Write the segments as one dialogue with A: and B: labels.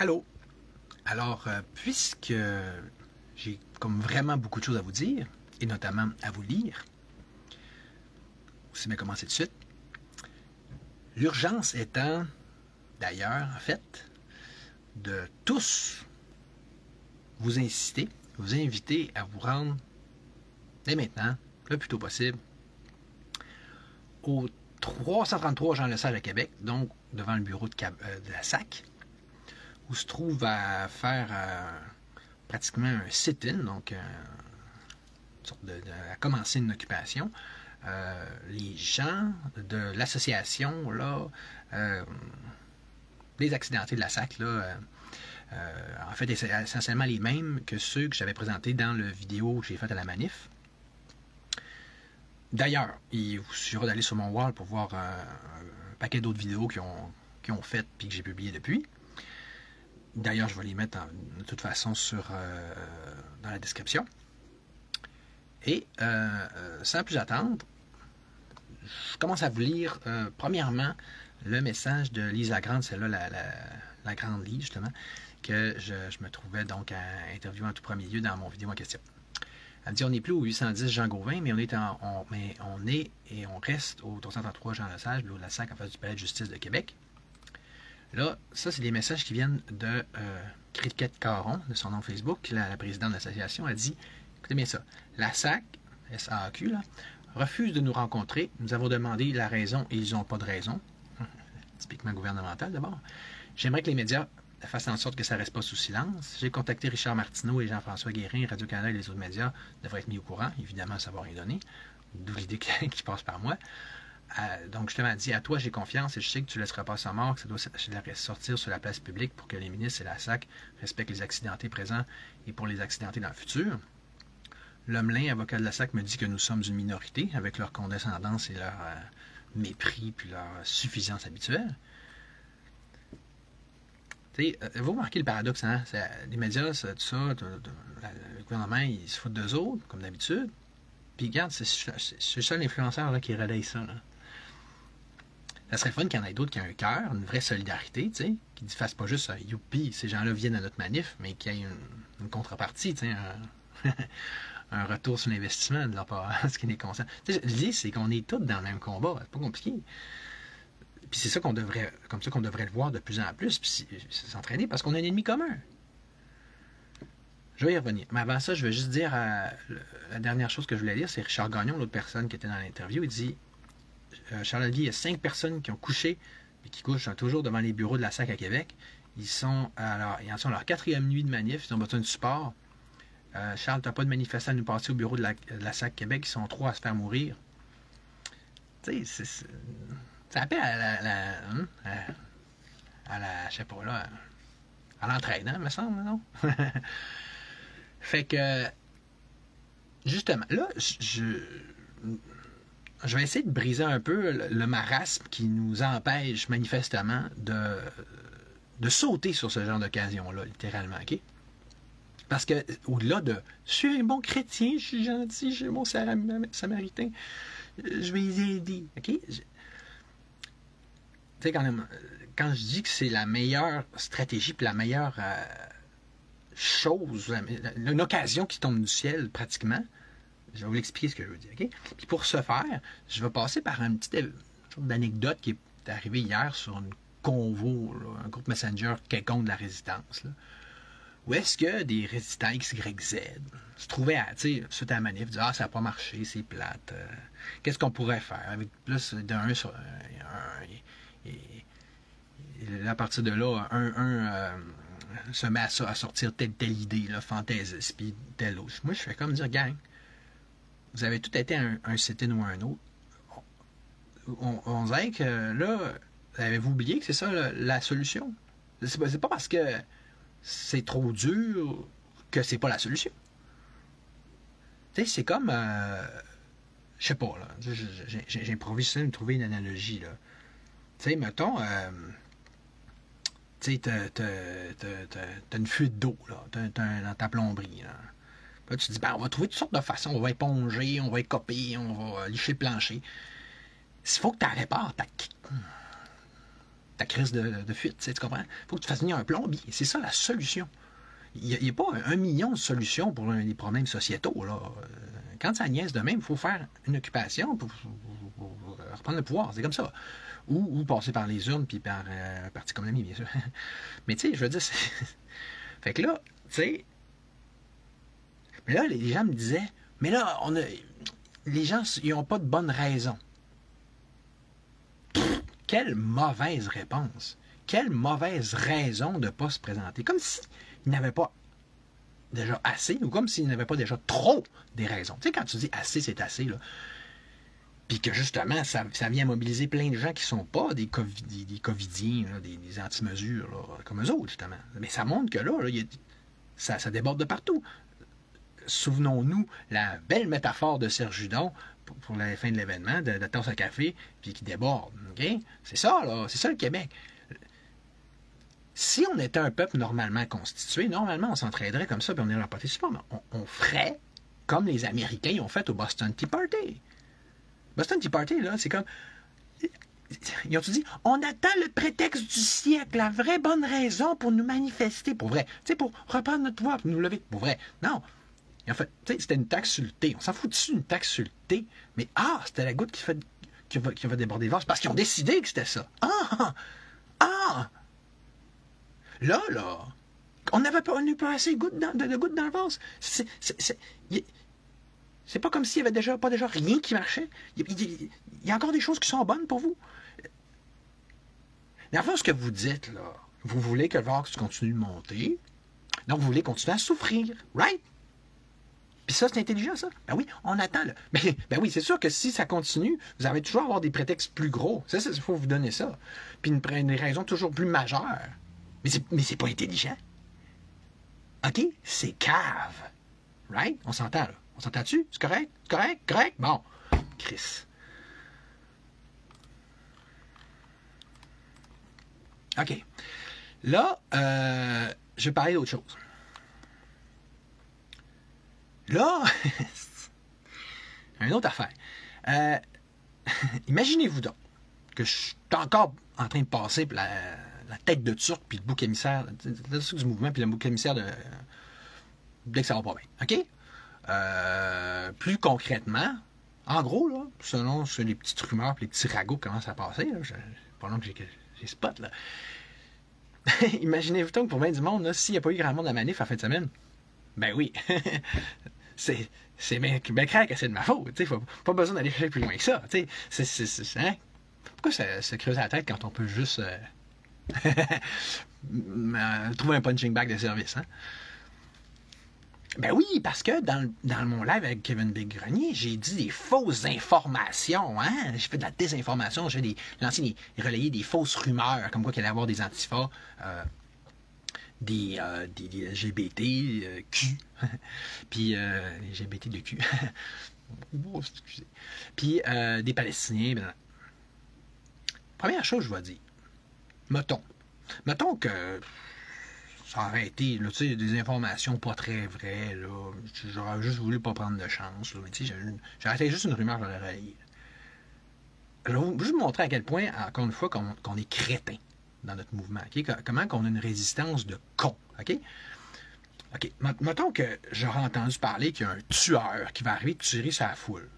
A: Allô? Alors, puisque j'ai comme vraiment beaucoup de choses à vous dire, et notamment à vous lire, aussi bien commencer tout de suite, l'urgence étant, d'ailleurs, en fait, de tous vous inciter, vous inviter à vous rendre dès maintenant, le plus tôt possible, au 333 Jean Lesage à Québec, donc devant le bureau de la SAC, où se trouve à faire pratiquement un sit-in, donc à commencer une occupation. Les gens de l'association, là, les accidentés de la SAC, là, en fait, c'est essentiellement les mêmes que ceux que j'avais présentés dans le vidéo que j'ai fait à la manif. D'ailleurs, il vous suffira d'aller sur mon wall pour voir un paquet d'autres vidéos qui ont fait et que j'ai publié depuis. D'ailleurs, je vais les mettre de toute façon dans la description. Et sans plus attendre, je commence à vous lire premièrement le message de Lise Lagrande, celle-là, la grande Lise, justement, que je me trouvais donc à interviewer en tout premier lieu dans mon vidéo en question. Elle me dit, on n'est plus au 810 Jean Gauvin, mais on est et on reste au 333 Jean Lesage, bureau de la SAC en face du Palais de justice de Québec. Là, ça, c'est des messages qui viennent de Cricket Caron, de son nom Facebook, la présidente de l'association, a dit, écoutez bien ça, la SAC, SAQ, là, refuse de nous rencontrer. Nous avons demandé la raison et ils n'ont pas de raison. Typiquement gouvernemental, d'abord. J'aimerais que les médias fassent en sorte que ça ne reste pas sous silence. J'ai contacté Richard Martineau et Jean-François Guérin, Radio-Canada et les autres médias devraient être mis au courant. Évidemment, ça ne va rien donner. D'où l'idée qui passe par moi. Donc, justement, elle dit, à toi, j'ai confiance et je sais que tu ne laisseras pas ça mort, que ça doit sortir sur la place publique pour que les ministres et la SAC respectent les accidentés présents et pour les accidentés dans le futur. L'Homelin, avocat de la SAC, me dit que nous sommes une minorité avec leur condescendance et leur mépris puis leur suffisance habituelle. Vous remarquez le paradoxe, hein? Les médias, tout ça, le gouvernement, ils se foutent d'eux autres, comme d'habitude. Puis regarde, c'est le seul influenceur là, qui relaye ça. Là. Ça serait fun qu'il y en ait d'autres qui aient un cœur, une vraie solidarité, qui ne fassent pas juste youpi, ces gens-là viennent à notre manif, mais qu'il y ait une contrepartie, un retour sur l'investissement de leur part, ce qui est conscient. L'idée, c'est qu'on est tous dans le même combat, c'est pas compliqué. Puis c'est ça comme ça qu'on devrait le voir de plus en plus, puis s'entraîner, parce qu'on a un ennemi commun. Je vais y revenir. Mais avant ça, je vais juste dire, la dernière chose que je voulais dire, c'est Richard Gagnon, l'autre personne qui était dans l'interview, il dit, Charles dit, il y a 5 personnes qui ont couché, et qui couchent toujours devant les bureaux de la SAC à Québec. Ils en sont à leur 4e nuit de manif, ils ont besoin de support. Charles, tu n'as pas de manifestants à nous passer au bureau de la SAC Québec, ils sont 3 à se faire mourir. Tu sais, ça appelle je sais pas, là, à l'entraide, hein, me semble, non? Fait que, justement, là, je vais essayer de briser un peu le marasme qui nous empêche manifestement de sauter sur ce genre d'occasion-là, littéralement, OK? Parce que, au-delà de « je suis un bon chrétien, je suis gentil, j'ai mon samaritain, je vais les aider », OK? Tu sais, quand je dis que c'est la meilleure stratégie puis la meilleure chose, une occasion qui tombe du ciel, pratiquement, je vais vous expliquer ce que je veux dire, OK? Puis pour ce faire, je vais passer par une petite sorte d'anecdote qui est arrivée hier sur une convo, là, un groupe Messenger quelconque de la résistance, là, où est-ce que des résistants XYZ se trouvaient suite à la manif, disaient « Ah, ça n'a pas marché, c'est plate. Qu'est-ce qu'on pourrait faire? » Avec plus d'un sur et à partir de là, se met à sortir telle idée, là, fantaisiste, puis telle autre. Moi, je fais comme dire, gang, vous avez tout été un sit-in ou un autre. On dirait que là, avez-vous oublié que c'est ça la solution? C'est pas parce que c'est trop dur que c'est pas la solution. Tu sais, c'est comme, je sais pas, là, j'ai improvisé de trouver une analogie, là. Tu sais, mettons, tu sais, t'as une fuite d'eau, là, dans ta plomberie, là. Là, tu te dis, ben, on va trouver toutes sortes de façons, on va éponger, on va écoper, on va licher le plancher. S'il faut que tu répares, ta crise de fuite, tu comprends? Il faut que tu fasses venir un plombier. C'est ça la solution. Il n'y a pas 1 million de solutions pour les problèmes sociétaux. Là. Quand ça niaise de même, il faut faire une occupation pour reprendre le pouvoir. C'est comme ça. Ou passer par les urnes puis par Parti communiste, bien sûr. Mais tu sais, je veux dire, fait que là, tu sais, mais là, les gens me disaient, mais là, les gens, ils n'ont pas de bonne raison. Quelle mauvaise réponse. Quelle mauvaise raison de ne pas se présenter. Comme s'ils n'avaient pas déjà assez, ou comme s'ils n'avaient pas déjà trop des raisons. Tu sais, quand tu dis assez, c'est assez, là. Puis que justement, ça vient mobiliser plein de gens qui ne sont pas des covidiens, là, des anti-mesures, là, comme eux autres, justement. Mais ça montre que là, ça déborde de partout. Souvenons-nous la belle métaphore de Serge Judon pour la fin de l'événement, de tasse à café, puis qui déborde. Okay? C'est ça, là. C'est ça le Québec. Si on était un peuple normalement constitué, normalement, on s'entraiderait comme ça, puis on irait leur porter support. Mais on ferait comme les Américains ont fait au Boston Tea Party. Boston Tea Party, là, c'est comme... Ils ont-tu dit, on attend le prétexte du siècle, la vraie bonne raison pour nous manifester. Pour vrai. Tu sais, pour reprendre notre pouvoir, pour nous lever. Pour vrai. Non. Et en fait, tu sais, c'était une taxe sur le thé. On s'en fout dessus, une taxe sur le thé. Mais c'était la goutte qui va déborder le vase. Parce qu'ils ont décidé que c'était ça. Là, on n'avait pas assez de gouttes dans le vase. C'est pas comme s'il n'y avait pas déjà rien qui marchait. Il y a encore des choses qui sont bonnes pour vous. Mais enfin, ce que vous dites, là, vous voulez que le vase continue de monter. Donc, vous voulez continuer à souffrir. Right? Puis ça, c'est intelligent, ça. Ben oui, on attend, là. Ben oui, c'est sûr que si ça continue, vous allez toujours avoir des prétextes plus gros. Ça, il faut vous donner ça. Puis une raison toujours plus majeure. Mais c'est pas intelligent. OK? C'est cave. Right? On s'entend, là. On s'entend-tu? C'est correct? C'est correct? Correct? Bon. Chris. OK. Là, je vais parler d'autre chose. Là, une autre affaire. Imaginez-vous donc que je suis encore en train de passer pour la tête de Turc puis le bouc émissaire, du mouvement puis le bouc émissaire dès que ça va pas bien. OK? Plus concrètement, en gros, là, selon les petites rumeurs et les petits ragots qui commencent à passer, là, pas long que j'ai spot, là. Imaginez-vous donc pour bien du monde, s'il n'y a pas eu grand monde à la manif en fin de semaine, ben oui, c'est bien clair que c'est de ma faute. Pas besoin d'aller chercher plus loin que ça. Hein? Pourquoi se creuser la tête quand on peut juste trouver un punching bag de service? Hein? Ben oui, parce que dans mon live avec Kevin Big-Grenier, j'ai dit des fausses informations. Hein? J'ai fait de la désinformation. J'ai relayer des fausses rumeurs, comme quoi qu'il allait y avoir des antifas. Des LGBT Q, puis les LGBT de Q, oh, excusez, puis des Palestiniens. Ben, première chose, je vais dire, mettons que ça aurait été, là, tu sais, des informations pas très vraies, là, j'aurais juste voulu pas prendre de chance, là, mais tu sais, j'aurais juste une rumeur dans l'oreille. Je vais juste vous montrer à quel point, encore une fois, qu'on est crétin dans notre mouvement. Okay? Comment qu'on a une résistance de con. OK? OK. Mettons que j'aurais entendu parler qu'il y a un tueur qui va arriver tirer sur la foule.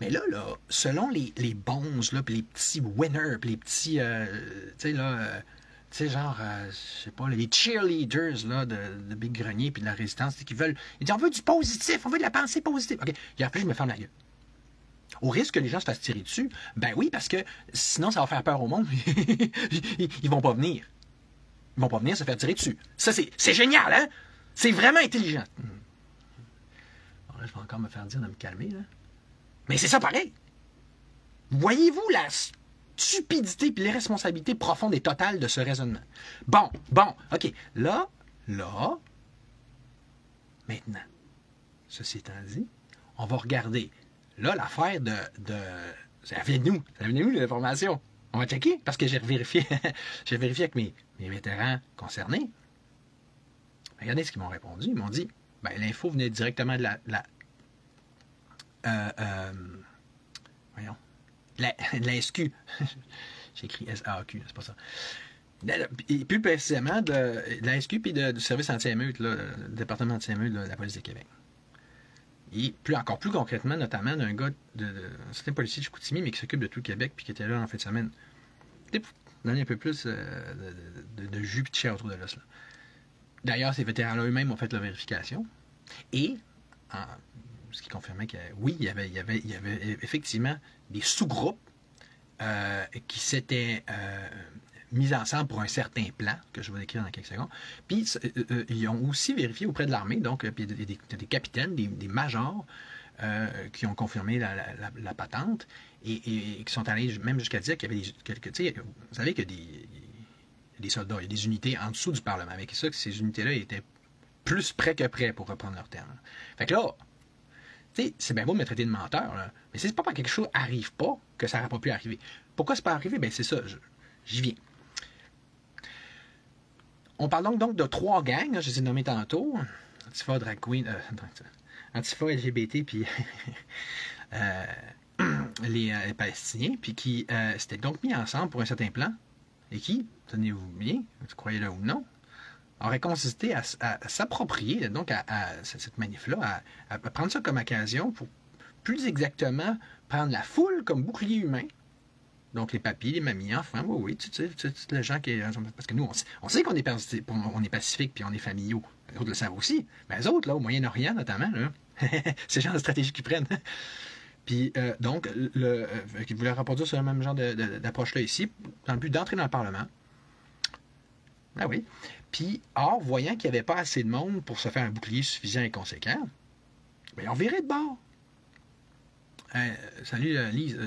A: Mais là, selon les bonzes, là, puis les petits winners, puis les petits, tu sais, là, tu sais, genre, je sais pas, les cheerleaders, là, de Big Grenier, puis de la résistance, qui veulent, ils disent, on veut du positif, on veut de la pensée positive. OK. Et après, je me ferme la gueule. Au risque que les gens se fassent tirer dessus, ben oui, parce que sinon, ça va faire peur au monde. Ils vont pas venir. Ils vont pas venir se faire tirer dessus. Ça, c'est génial, hein? C'est vraiment intelligent. Bon, là, je vais encore me faire dire de me calmer, là. Mais c'est ça pareil. Voyez-vous la stupidité et l'irresponsabilité profonde et totale de ce raisonnement? Bon, OK. Là, maintenant, ceci étant dit, on va regarder. Là, l'affaire ça vient de nous, l'information. On va checker, parce que j'ai vérifié avec mes vétérans concernés. Regardez ce qu'ils m'ont répondu. Ils m'ont dit, ben, l'info venait directement de la SQ. J'ai écrit SAQ, c'est pas ça. Et plus précisément de la SQ et du service anti-émeute, le département anti-émeute de la police de Québec. Et encore plus concrètement, notamment d'un gars, un certain policier de Chicoutimi, mais qui s'occupe de tout le Québec, puis qui était là en fin de semaine. Pour donner un peu plus de jus et de chair autour de l'os. D'ailleurs, ces vétérans-là eux-mêmes ont fait la vérification. Et, ce qui confirmait que oui, il y avait effectivement des sous-groupes qui s'étaient mis ensemble pour un certain plan, que je vais décrire dans quelques secondes. Puis, ils ont aussi vérifié auprès de l'armée, donc, puis des capitaines, des majors, qui ont confirmé la patente et qui sont allés même jusqu'à dire qu'il y avait vous savez qu'il y a des soldats, il y a des unités en dessous du Parlement. Avec ça, que ces unités-là étaient plus près que près, pour reprendre leur terme. Fait que là, c'est bien beau de me traiter de menteur, là, mais c'est pas parce que quelque chose n'arrive pas que ça n'aurait pas pu arriver. Pourquoi c'est pas arrivé? Ben c'est ça, j'y viens. On parle donc de 3 gangs, je les ai nommés tantôt. Antifa, Drag Queen, Antifa, LGBT, puis les Palestiniens, puis qui s'étaient donc mis ensemble pour un certain plan, et qui, tenez-vous bien, croyez-le ou non, aurait consisté à s'approprier donc à cette manif-là, à prendre ça comme occasion pour plus exactement prendre la foule comme bouclier humain. Donc les papis, les mamies, enfants, oui, tu sais, les gens qui... Parce que nous, on sait qu'on est pacifique puis on est familiaux. Les autres le savent aussi. Mais les autres, là, au Moyen-Orient notamment, là, c'est le genre de stratégie qu'ils prennent. Puis, donc, ils voulaient reproduire ce même genre d'approche-là ici, dans le but d'entrer dans le Parlement. Ah oui. Puis, or, voyant qu'il n'y avait pas assez de monde pour se faire un bouclier suffisant et conséquent, bien, ils ont viré de bord. Salut, Lise.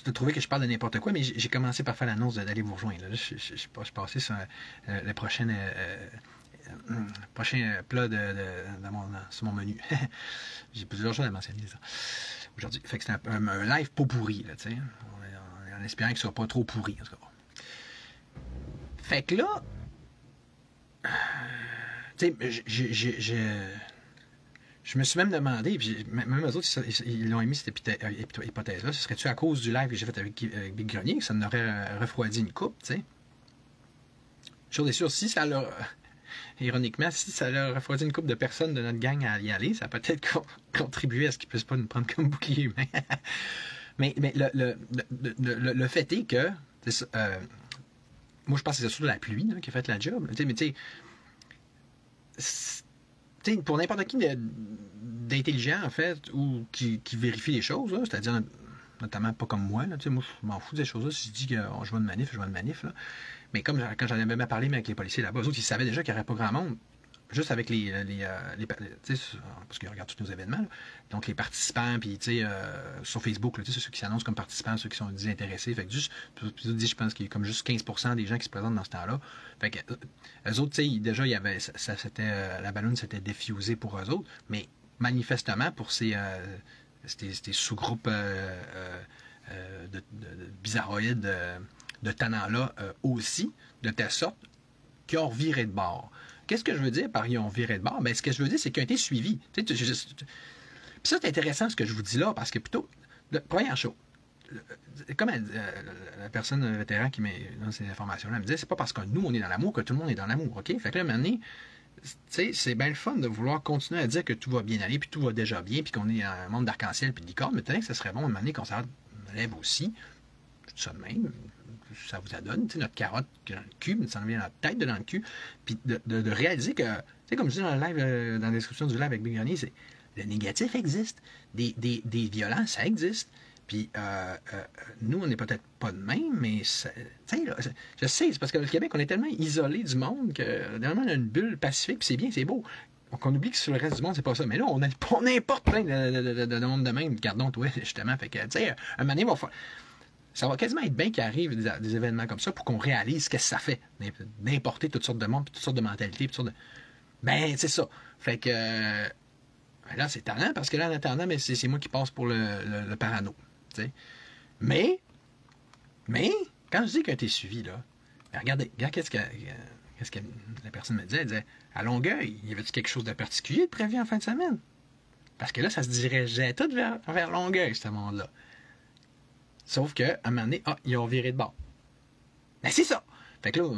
A: Tu as trouvé que je parle de n'importe quoi, mais j'ai commencé par faire l'annonce d'aller vous rejoindre. Là, je suis passé sur le prochain plat sur mon menu. J'ai plusieurs choses à mentionner ça aujourd'hui. Fait que c'est un live pas pourri, là, tu sais. En espérant qu'il ne soit pas trop pourri, en tout cas. Fait que là, tu sais, je me suis même demandé, puis même eux autres, ils l'ont émis cette hypothèse-là, ce serait-tu à cause du live que j'ai fait avec Big Grenier que ça n'aurait refroidi une coupe, tu sais? Chose est sûre, si ça l'a... Ironiquement, si ça leur refroidi une couple de personnes de notre gang à y aller, ça a peut-être contribué à ce qu'ils ne puissent pas nous prendre comme bouclier humain. mais le fait est que... moi, je pense que c'est surtout la pluie là, qui a fait la job. Mais tu sais, pour n'importe qui d'intelligent, en fait, ou qui vérifie les choses, c'est-à-dire notamment pas comme moi, là, moi je m'en fous de ces choses-là. Si je dis que je vois une manif, je vois une manif. Là. Mais comme quand j'en avais même parlé avec les policiers là-bas, eux autres, ils savaient déjà qu'il n'y aurait pas grand monde, juste avec parce qu'ils regardent tous nos événements. Là. Donc les participants, puis sur Facebook, c'est ceux qui s'annoncent comme participants, ceux qui sont désintéressés. Fait que je pense qu'il y a comme juste 15% des gens qui se présentent dans ce temps-là. Fait que eux autres, déjà, il y avait, la ballonne s'était diffusée pour eux autres, mais manifestement pour ces sous-groupes de bizarroïdes de talent-là aussi, de telle sorte qu'ils ont viré de bord. Qu'est-ce que je veux dire par ils ont viré de bord? Ben, ce que je veux dire, c'est qu'ils ont été suivis. Puis ça, c'est intéressant ce que je vous dis là, parce que plutôt, première chose, comme la personne vétéran qui m'a donné ces informations-là, elle me disait, c'est pas parce que nous, on est dans l'amour que tout le monde est dans l'amour, OK? Fait que là, à un moment donné, c'est bien le fun de vouloir continuer à dire que tout va bien aller, puis tout va déjà bien, puis qu'on est dans un monde d'arc-en-ciel, puis de licorne, mais peut-être que ce serait bon à un moment donné qu'on s'enlève aussi, tout ça de même, ça vous adonne, notre carotte dans le cul, ça en vient dans la tête, dans le cul, puis de réaliser que, comme je dis dans le live, dans la description du live avec Big Grenier, c'est le négatif existe, des violences, ça existe, puis nous, on n'est peut-être pas de même, mais là, je sais, c'est parce que le Québec, on est tellement isolé du monde que normalement, on a une bulle pacifique, puis c'est bien, c'est beau. Donc, on oublie que sur le reste du monde, c'est pas ça. Mais là, on importe plein de monde de même. Gardons, toi, justement. Fait que, tu sais, un moment donné, ça va quasiment être bien qu'il arrive des événements comme ça pour qu'on réalise qu'est-ce que ça fait d'importer toutes sortes de monde, toutes sortes de mentalités, toutes sortes de... Ben, c'est ça. Fait que... là, c'est talent, parce que là, en attendant, mais c'est moi qui passe pour le parano. T'sais. Mais, quand je dis que tu es suivi, là, regarde qu'est-ce que la personne me disait. Elle disait, à Longueuil, y avait-tu quelque chose de particulier de prévu en fin de semaine? Parce que là, ça se dirigeait tout vers Longueuil, ce monde-là. Sauf qu'à un moment donné, ils ont viré de bord. Ben, c'est ça. Fait que là,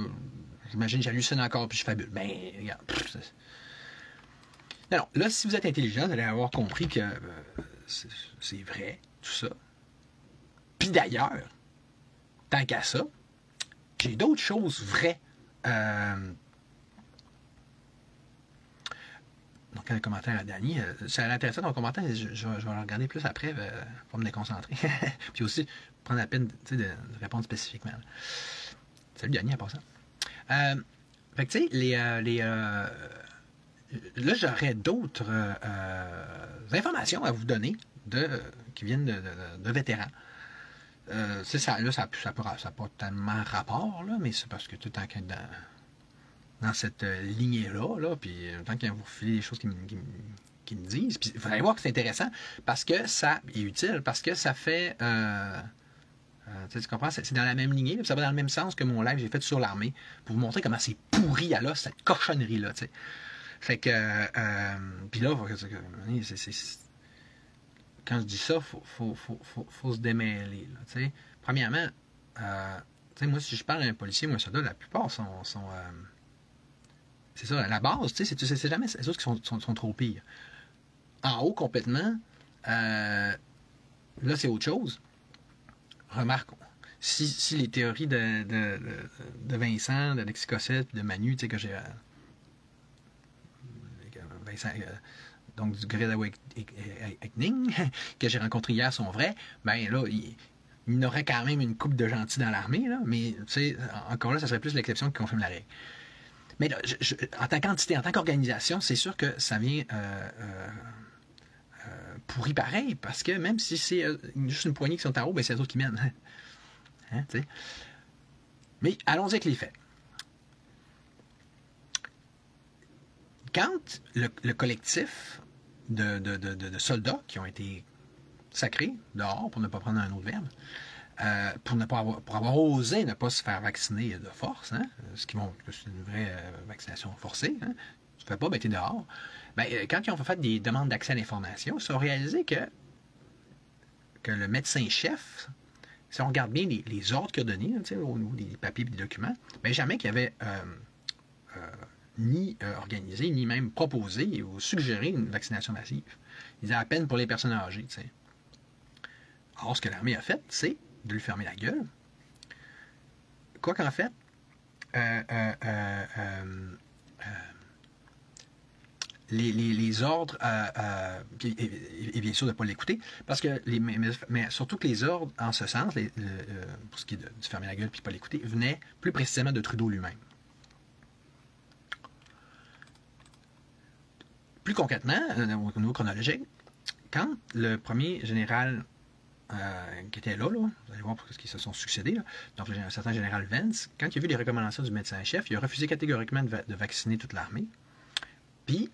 A: j'imagine, j'hallucine encore, puis je fabule. Ben, regarde. Non, non, là, si vous êtes intelligent, vous allez avoir compris que c'est vrai, tout ça. Puis d'ailleurs, tant qu'à ça, j'ai d'autres choses vraies. Donc, un commentaire à Dani. C'est intéressant ton commentaire. Je vais le regarder plus après pour me déconcentrer. Puis aussi, prendre la peine de répondre spécifiquement. Salut Dani, en passant. Fait que, tu sais, là, j'aurais d'autres informations à vous donner qui viennent de vétérans. C'est ça, là, ça n'a pas tellement rapport, là, mais c'est parce que tout en dans cette lignée-là, là, puis tant qu'il vous filez des choses qui me disent, puis vous allez voir que c'est intéressant, parce que ça est utile, parce que ça fait... tu comprends? C'est dans la même lignée, ça va dans le même sens que mon live que j'ai fait sur l'armée, pour vous montrer comment c'est pourri à l'os, cette cochonnerie-là, tu sais. Fait que... puis là, quand je dis ça, faut se démêler, là, tu sais. Premièrement, tu sais, moi, si je parle à un policier ou un soldat, la plupart sont c'est ça, à la base, tu sais, c'est jamais les autres qui sont trop pires. En haut, complètement, là, c'est autre chose. Remarque, si les théories de Vincent, d'Alexis Cossette, de Manu, tu sais, que j'ai... Vincent, donc du Great Awakening, que j'ai rencontré hier, sont vraies, ben là, il y aurait quand même une couple de gentils dans l'armée, là, mais, tu sais, encore là, ça serait plus l'exception qui confirme la règle. Mais là, en tant qu'entité, en tant qu'organisation, c'est sûr que ça vient pourri pareil, parce que même si c'est juste une poignée qui sont en haut, ben c'est les autres qui mènent. Hein, mais allons-y avec les faits. Quand le collectif de soldats qui ont été sacrés dehors, pour ne pas prendre un autre verbe, pour avoir osé ne pas se faire vacciner de force, hein, c'est une vraie vaccination forcée, hein, tu ne fais pas, ben t'es dehors. Ben, quand ils ont fait des demandes d'accès à l'information, ils ont réalisé que le médecin-chef, si on regarde bien les ordres qu'il a donnés, au niveau des papiers et des documents, ben jamais qu'il avait ni organisé, ni même proposé ou suggéré une vaccination massive. Il disait à peine pour les personnes âgées. T'sais. Or, ce que l'armée a fait, c'est de lui fermer la gueule. Quoi qu'en fait, les ordres, et bien sûr de ne pas l'écouter, parce que mais surtout que les ordres, en ce sens, pour ce qui est de fermer la gueule et de ne pas l'écouter, venaient plus précisément de Trudeau lui-même. Plus concrètement, au niveau chronologique, quand le premier général qui était là, vous allez voir parce qu'ils se sont succédés, là, donc un certain général Vance, quand il a vu les recommandations du médecin-chef, il a refusé catégoriquement de vacciner toute l'armée. Puis,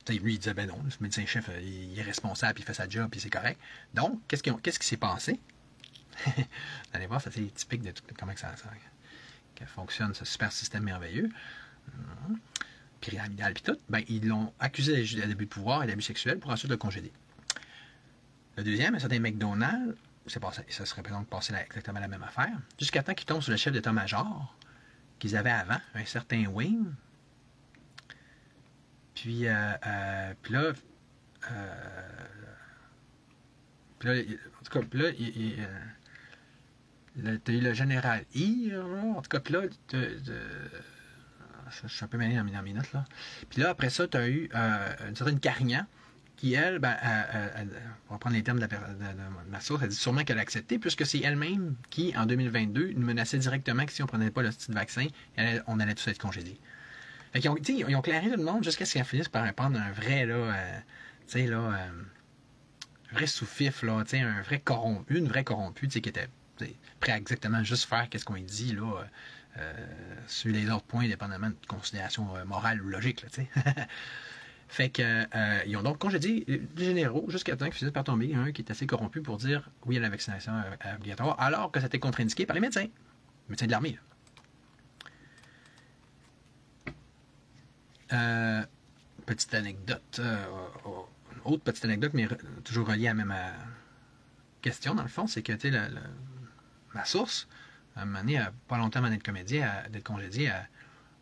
A: lui, il disait, ben non, le médecin-chef, il est responsable, il fait sa job, puis c'est correct. Donc, qu'est-ce qui s'est passé? Vous allez voir, c'est typique de comment ça fonctionne, ce super système merveilleux. Pyramidal puis tout, ben, ils l'ont accusé d'abus de pouvoir et d'abus sexuels pour ensuite le congédier. Le deuxième, un certain McDonald, ça serait donc passé exactement la même affaire, jusqu'à temps qu'il tombe sur le chef d'état-major qu'ils avaient avant, un certain Wayne. Puis là, en tout cas, là, t'as eu le général Hir, en tout cas, puis là, je suis un peu mêlé dans mes notes, là. Puis là, après ça, tu as eu une certaine Carignan qui, elle, on va prendre les termes de ma source, elle dit sûrement qu'elle a accepté, puisque c'est elle-même qui, en 2022, nous menaçait directement que si on ne prenait pas le petit vaccin, on allait tous être congédiés. Fait qu'ils ils ont clairé tout le monde jusqu'à ce qu'ils finissent par prendre un vrai, là, un vrai sous-fif, là, un vrai corrompu, une vraie corrompue, qui était prêt à exactement juste faire qu'est-ce qu'on lui dit, là, sur les autres points, dépendamment de considérations morales ou logiques, là, Fait que ils ont donc congédié les généraux jusqu'à temps qu'ils finissent par tomber un qui est assez corrompu pour dire oui à la vaccination obligatoire, alors que ça était contre-indiqué par les médecins de l'armée. Petite anecdote, autre petite anecdote, mais toujours reliée à la même question, dans le fond, c'est que ma source, à un moment donné, pas longtemps avant d'être d'être congédié,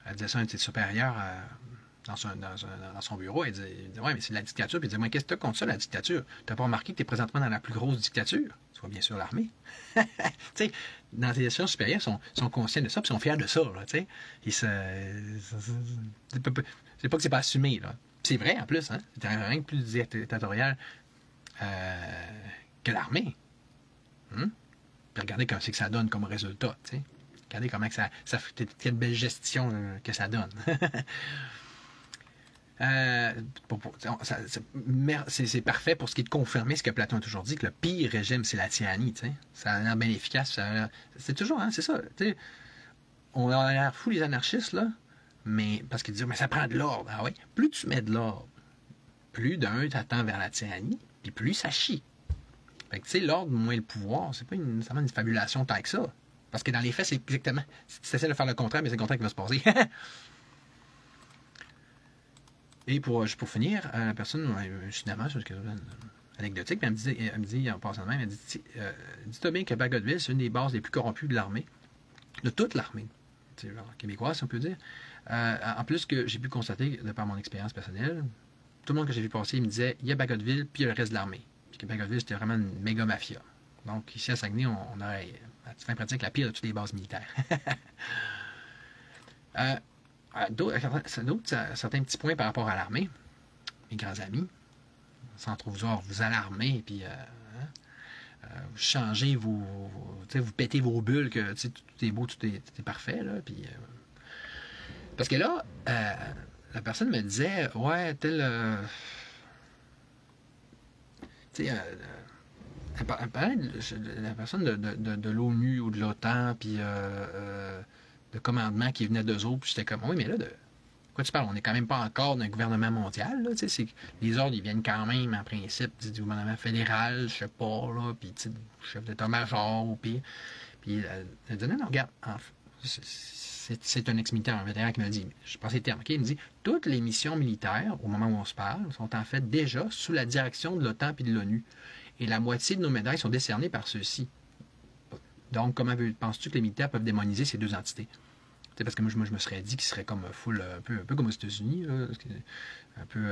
A: elle disait ça à un de ses supérieurs dans son bureau. Elle disait ouais, mais c'est de la dictature. Puis il disait moi, qu'est-ce que tu as contre ça, la dictature? Tu n'as pas remarqué que tu es présentement dans la plus grosse dictature? Soit bien sûr l'armée. Tu sais, dans les élections supérieures, ils sont conscients de ça, puis ils sont fiers de ça. Là, tu sais. C'est pas que c'est pas assumé. Là. C'est vrai en plus, hein? C'est rien de plus dictatorial que l'armée. Puis regardez comment c'est que ça donne comme résultat. Tu sais. Regardez comment que ça fait quelle belle gestion que ça donne. C'est parfait pour ce qui est de confirmer ce que Platon a toujours dit, que le pire régime, c'est la tyrannie. T'sais. Ça a l'air bien efficace. C'est toujours, hein, c'est ça. T'sais. On a l'air fou, les anarchistes, là, mais parce qu'ils disent, mais ça prend de l'ordre. Ah oui, plus tu mets de l'ordre, plus d'un t'attends vers la tyrannie, puis plus ça chie. Fait que, tu sais, l'ordre, moins le pouvoir, c'est pas nécessairement une fabulation tant que ça. Parce que dans les faits, c'est exactement. Si tu essaies de faire le contraire, mais c'est le contraire qui va se passer. Et pour finir, la personne, finalement, c'est anecdotique, mais elle me dit en passant de même, elle me dit dis-toi bien que Bagotville, c'est une des bases les plus corrompues de l'armée, de toute l'armée québécoise, si on peut dire. En plus que j'ai pu constater, de par mon expérience personnelle, tout le monde que j'ai vu passer, il me disait il y a Bagotville, puis il y a le reste de l'armée. Puis que Bagotville, c'était vraiment une méga mafia. Donc, ici à Saguenay, on aurait, à fin pratique, la pire de toutes les bases militaires. Certains petits points par rapport à l'armée, mes grands amis, sans trop vous alarmer, puis vous changez vous pétez vos bulles, que tout est beau, tout est parfait, là, puis, parce que là, la personne me disait, ouais, tel... tu sais, elle parlait de la personne de l'ONU ou de l'OTAN, puis de commandement qui venait d'eux autres, puis j'étais comme, oui, mais là, de quoi tu parles? On n'est quand même pas encore d'un gouvernement mondial, là, tu sais, les ordres, ils viennent quand même, en principe, du gouvernement fédéral, je sais pas, là, puis, tu sais, chef d'état-major, ou pire. Puis, elle dit, non, regarde, c'est un ex-militaire, un vétéran qui me dit, je pense les termes, ok, il me dit, toutes les missions militaires, au moment où on se parle, sont en fait déjà sous la direction de l'OTAN et de l'ONU. Et la moitié de nos médailles sont décernées par ceux-ci. Donc, comment penses-tu que les militaires peuvent démoniser ces deux entités? T'sais, parce que moi, je me serais dit qu'ils seraient comme full, un peu comme aux États-Unis, là, un peu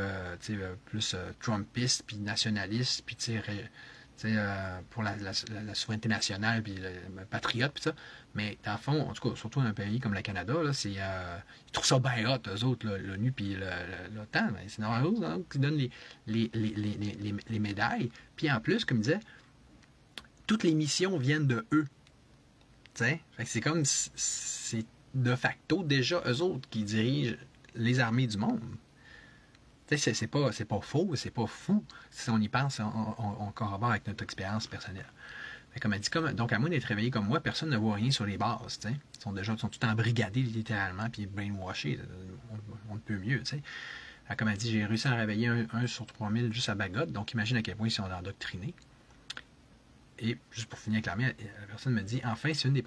A: plus Trumpiste, puis nationaliste, puis pour la souveraineté nationale, puis le patriote, puis ça. Mais dans le fond, en tout cas, surtout dans un pays comme le Canada, là, ils trouvent ça bien hot, eux autres, l'ONU, puis l'OTAN. C'est normal, qui donnent les médailles. Puis en plus, comme il disait, toutes les missions viennent de eux. Fait que c'est comme, c'est de facto déjà eux autres qui dirigent les armées du monde. C'est pas faux, c'est pas fou. Si on y pense, on corrobore avec notre expérience personnelle. Comme elle dit, donc à moins d'être réveillé comme moi, personne ne voit rien sur les bases. Ils sont tout embrigadés littéralement, puis brainwashés. On ne peut mieux. Comme elle dit, j'ai réussi à en réveiller un sur 3000 juste à Bagotte, donc imagine à quel point ils sont endoctrinés. Et juste pour finir avec l'armée, la personne me dit, c'est une des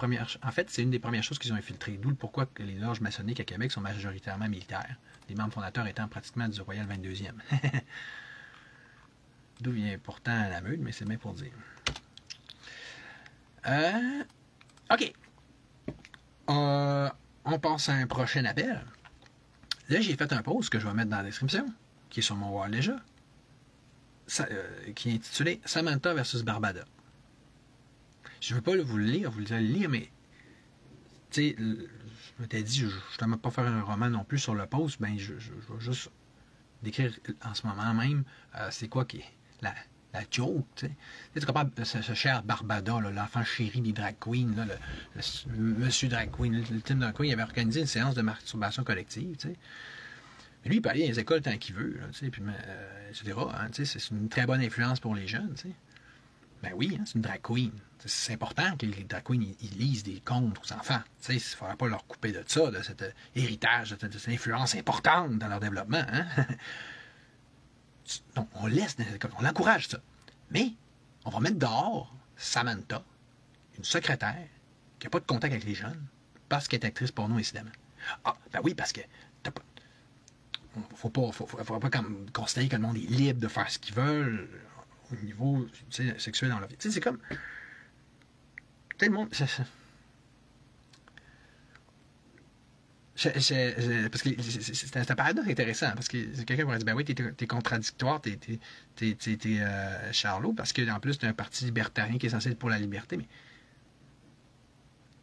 A: premières choses qu'ils ont infiltrées. D'où le pourquoi que les loges maçonniques à Québec sont majoritairement militaires. Les membres fondateurs étant pratiquement du Royal 22e. D'où vient pourtant la meute, mais c'est bien pour dire. OK. On passe à un prochain appel. Là, j'ai fait un post que je vais mettre dans la description, qui est sur mon wall déjà, qui est intitulé Samantha versus Barbada. Je ne veux pas vous le lire, mais tu sais, je m'étais dit, je ne vais pas faire un roman non plus sur le post, ben je vais juste décrire en ce moment même c'est quoi qui est la joke, tu sais. Tu comprends ce cher Barbada, l'enfant chéri des drag queens, là, le monsieur drag queen, le team drag queen, il avait organisé une séance de masturbation collective, tu sais. Lui, il peut aller dans les écoles tant qu'il veut, là, tu sais, puis, etc. Hein, tu sais, c'est une très bonne influence pour les jeunes, tu sais. Ben oui, hein, c'est une drag queen. C'est important que les drag queens ils lisent des contes aux enfants. Il ne faudrait pas leur couper de ça, de cet héritage, de cette influence importante dans leur développement. Hein? Donc, on laisse dans les écoles, on l'encourage ça. Mais, on va mettre dehors Samantha, une secrétaire, qui n'a pas de contact avec les jeunes, parce qu'elle est actrice porno, incidemment. Ah, ben oui, parce que faut pas comme considérer que le monde est libre de faire ce qu'ils veulent au niveau sexuel dans la vie. C'est comme... Tout le monde... parce que c'est un paradoxe intéressant, parce que quelqu'un pourrait dire, ben oui, t'es contradictoire, t'es Charlot, parce qu'en plus, t'es un parti libertarien qui est censé être pour la liberté, mais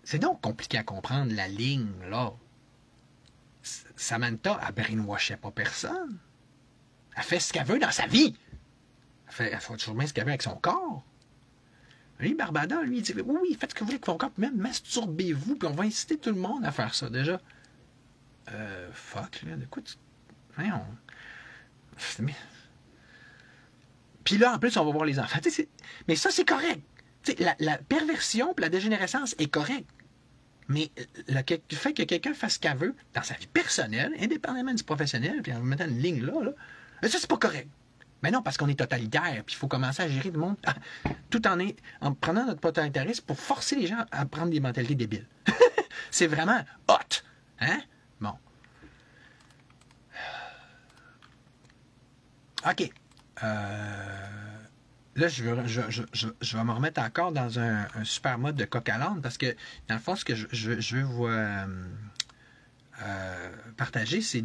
A: c'est donc compliqué à comprendre, la ligne, là. Samantha, elle brainwashait pas personne. Elle fait ce qu'elle veut dans sa vie. Elle fait toujours bien ce qu'elle veut avec son corps. Lui, Barbada, lui, il dit, oui, faites ce que vous voulez avec votre corps, même masturbez-vous, puis on va inciter tout le monde à faire ça, déjà. Fuck, là, de quoi tu... Voyons. Puis là, en plus, on va voir les enfants. Mais ça, c'est correct. La perversion et la dégénérescence est correcte. Mais le fait que quelqu'un fasse ce qu'elle veut dans sa vie personnelle, indépendamment du professionnel, puis en mettant une ligne là, ça, c'est pas correct. Mais non, parce qu'on est totalitaire, puis il faut commencer à gérer le monde tout en prenant notre totalitarisme pour forcer les gens à prendre des mentalités débiles. C'est vraiment hot. Hein? Bon. OK. Là, je vais me remettre encore dans un super mode de coq à l'âne parce que, dans le fond, ce que je veux vous partager, c'est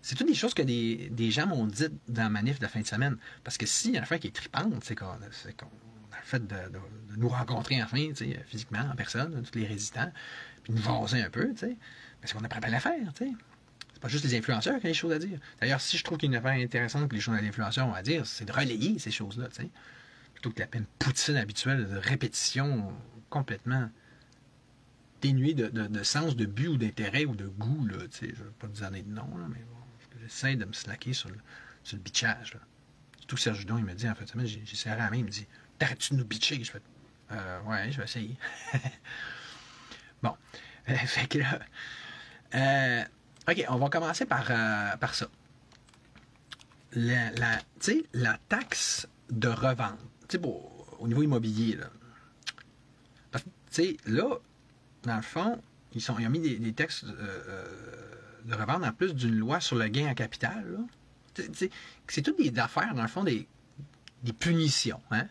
A: c'est toutes des choses que des gens m'ont dites dans la manif de la fin de semaine. Parce que s'il y a une affaire qui est tripante, c'est qu'on a le fait de nous rencontrer enfin, physiquement, en personne, tous les résistants, puis nous jaser un peu, parce qu'on a pas mal à faire, C'est pas juste les influenceurs qui ont des choses à dire. D'ailleurs, si je trouve qu'il y a une affaire intéressante que les choses d'influenceurs ont à dire, c'est de relayer ces choses-là, plutôt que la peine poutine habituelle de répétition complètement dénuée de sens, de but ou d'intérêt ou de goût, là, je ne vais pas te donner de nom, là, mais bon, j'essaie de me slacker sur le bitchage. Là. Surtout que Serge Judon, il me dit, en fait, j'ai serré la main, il me dit, t'arrêtes-tu de nous bitcher? Je fais, ouais, je vais essayer. Bon, fait que là, OK, on va commencer par ça. La taxe de revente, au niveau immobilier, là. Parce que, là, dans le fond, ils ont mis des textes de revente en plus d'une loi sur le gain en capital, là. C'est toutes des affaires, dans le fond, des punitions, hein,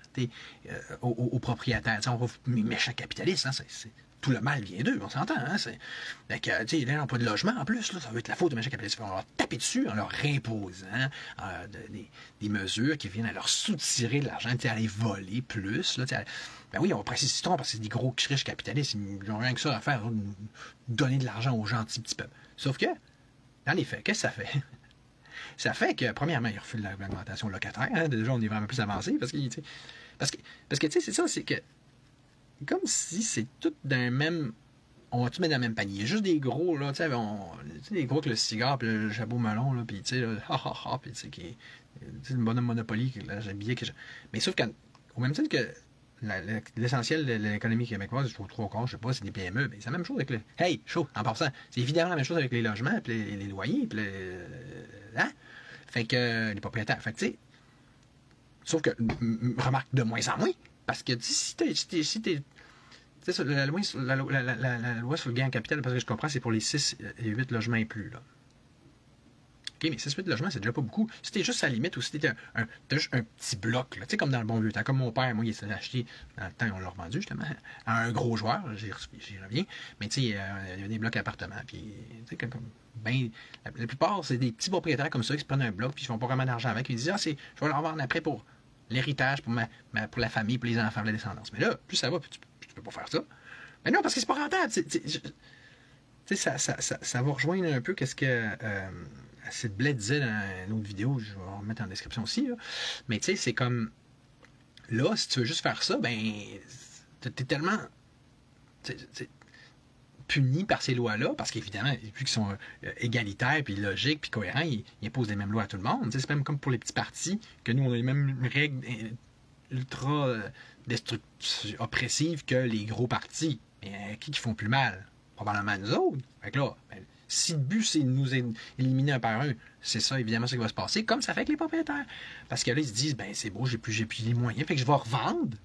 A: aux propriétaires. On va méchants capitalistes, hein, tout le mal vient d'eux, on s'entend. Hein, l'emploi de logement, en plus, là, ça va être la faute de méchants capitalistes. On va leur taper dessus en leur imposant des mesures qui viennent à leur soutirer de l'argent, à les voler plus. Là, ben oui, on va presser citron parce que c'est des gros riches capitalistes, ils n'ont rien que ça à faire, donner de l'argent aux gentils petits peuples. Sauf que, dans les faits, qu'est-ce que ça fait? Ça fait que, premièrement, ils refusent l'augmentation locataire. Hein, déjà, on est vraiment plus avancé parce que c'est ça, c'est que comme si c'est tout d'un même... On va tout mettre dans le même panier. Il y a juste des gros, là, des gros que le cigare, puis le jabot melon, là, puis puis le bonhomme Monopoly, j'ai habillé que mais sauf qu'au même titre que l'essentiel de l'économie québécoise, je trouve trop con, je sais pas, c'est des PME, mais c'est la même chose avec le... Hey, chaud, en passant, c'est évidemment la même chose avec les logements, puis les loyers, puis hein? Fait que les propriétaires, fait que tu sais, sauf que, remarque, de moins en moins, parce que si t'es la loi sur le gain en capital, parce que je comprends, c'est pour les 6 et 8 logements et plus, là. OK, mais 6-8 logements, c'est déjà pas beaucoup. Si t'es juste à la limite ou si t'es juste un petit bloc, là, comme dans le bon vieux temps, comme mon père, moi, il s'est acheté, dans le temps, on l'a revendu, justement, à un gros joueur, j'y reviens, mais tu sais, il y a des blocs appartements, puis, tu sais, la plupart, c'est des petits propriétaires comme ça qui se prennent un bloc, puis ils font pas vraiment d'argent avec, ils disent, je vais leur vendre après pour l'héritage, pour la famille, pour les enfants, pour la descendance. Mais là, plus ça va, plus tu peux pas faire ça. Mais non, parce que c'est pas rentable. Ça va rejoindre un peu qu'est-ce que Sid Blais disait dans une autre vidéo, je vais en mettre en description aussi. Là. Mais tu sais, c'est comme là, si tu veux juste faire ça, ben t'es tellement puni par ces lois-là, parce qu'évidemment, vu qu'ils sont égalitaires, puis logiques, puis cohérents, ils imposent les mêmes lois à tout le monde. C'est même comme pour les petits partis, que nous, on a les mêmes règles ultra oppressives que les gros partis. Mais qui font plus mal? Probablement nous autres. Fait que là, si le but, c'est de nous éliminer un par un, c'est ça, évidemment, ce qui va se passer, comme ça fait avec les propriétaires. Parce que là, ils se disent, c'est beau, j'ai plus les moyens, fait que je vais revendre